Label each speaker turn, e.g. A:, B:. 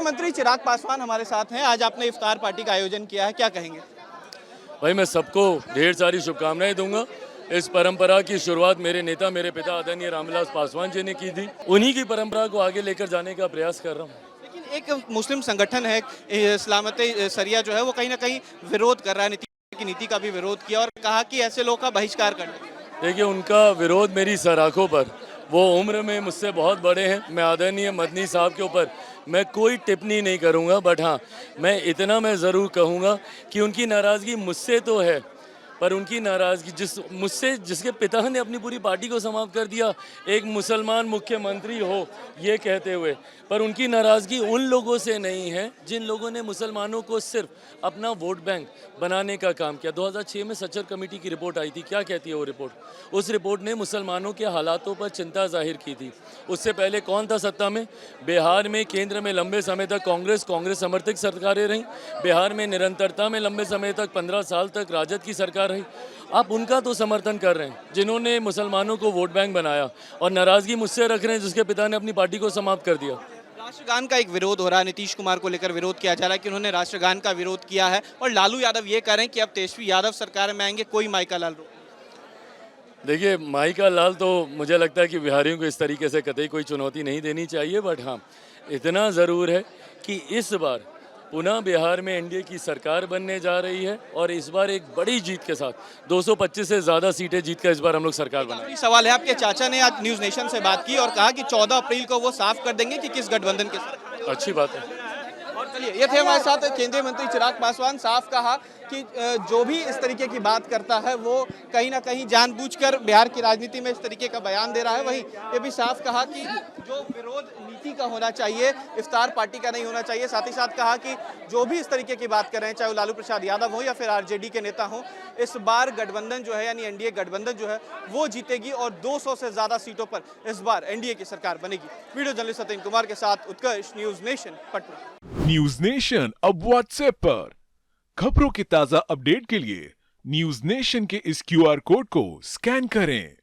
A: केंद्रीय मंत्री चिराग पासवान हमारे साथ हैं। आज आपने इफ्तार पार्टी का आयोजन किया है, क्या कहेंगे?
B: भाई मैं सबको ढेर सारी शुभकामनाएं दूंगा। इस परंपरा की शुरुआत मेरे नेता, मेरे पिता आदरणीय रामविलास पासवान जी ने की थी। उन्हीं की परंपरा को आगे लेकर जाने का प्रयास कर रहा हूँ।
A: लेकिन एक मुस्लिम संगठन है इस्लामत सरिया जो है वो कहीं ना कहीं विरोध कर रहा है, नीतीश की नीति का भी विरोध किया और कहा कि ऐसे लोगों का बहिष्कार कर दें।
B: देखिए, उनका विरोध मेरी सराखों पर, वो उम्र में मुझसे बहुत बड़े हैं। मैं आदरणीय मदनी साहब के ऊपर मैं कोई टिप्पणी नहीं करूंगा, बट हाँ, मैं इतना मैं ज़रूर कहूँगा कि उनकी नाराज़गी मुझसे तो है, पर उनकी नाराज़गी जिसके पिता ने अपनी पूरी पार्टी को समाप्त कर दिया, एक मुसलमान मुख्यमंत्री हो ये कहते हुए, पर उनकी नाराज़गी उन लोगों से नहीं है जिन लोगों ने मुसलमानों को सिर्फ अपना वोट बैंक बनाने का काम किया। 2006 में सच्चर कमेटी की रिपोर्ट आई थी। क्या कहती है वो रिपोर्ट? उस रिपोर्ट ने मुसलमानों के हालातों पर चिंता जाहिर की थी। उससे पहले कौन था सत्ता में? बिहार में, केंद्र में लंबे समय तक कांग्रेस समर्थित सरकारें रहीं। बिहार में निरंतरता में लंबे समय तक 15 साल तक राजद की सरकार रही। आप उनका तो समर्थन कर रहे हैं जिन्होंने मुसलमानों को वोट बैंक बनाया, और नाराज़गी मुझसे रख रहे हैं जिसके पिता ने अपनी पार्टी को समाप्त कर दिया।
A: राष्ट्रगान का एक विरोध हो रहा है, नीतीश कुमार को लेकर विरोध किया जा रहा है कि उन्होंने राष्ट्रगान का विरोध किया है, और लालू यादव ये कह रहे हैं कि अब तेजस्वी यादव सरकार में आएंगे, कोई माई का लाल रोक।
B: देखिए, माई का लाल तो मुझे लगता है कि बिहारियों को इस तरीके से कतई कोई चुनौती नहीं देनी चाहिए, बट हाँ, इतना ज़रूर है कि इस बार पुनः बिहार में एनडीए की सरकार बनने जा रही है, और इस बार एक बड़ी जीत के साथ 225 से ज़्यादा सीटें जीतकर इस बार हम लोग सरकार बनाएंगे।
A: आखिरी सवाल है, आपके चाचा ने आज न्यूज़ नेशन से बात की और कहा कि 14 अप्रैल को वो साफ कर देंगे कि किस गठबंधन के साथ।
B: अच्छी बात है।
A: और चलिए, ये थे हमारे साथ केंद्रीय मंत्री चिराग पासवान। साफ कहा कि जो भी इस तरीके की बात करता है वो कहीं ना कहीं जानबूझकर बिहार की राजनीति में इस तरीके का बयान दे रहा है। वहीं ये भी साफ कहा कि जो विरोध नीति का होना चाहिए, इफ्तार पार्टी का नहीं होना चाहिए। साथ ही साथ कहा कि जो भी इस तरीके की बात कर रहे हैं, चाहे वो लालू प्रसाद यादव हो या फिर आरजेडी के नेता हो, इस बार गठबंधन जो है यानी एनडीए गठबंधन जो है वो जीतेगी और 200 से ज्यादा सीटों पर इस बार एनडीए की सरकार बनेगी। वीडियो जर्नलिस्ट सत्येंद्र कुमार के साथ Utkarsh, News Nation, Patna.
C: News Nation अब व्हाट्सएप पर खबरों के ताजा अपडेट के लिए न्यूज नेशन के इस क्यूआर कोड को स्कैन करें।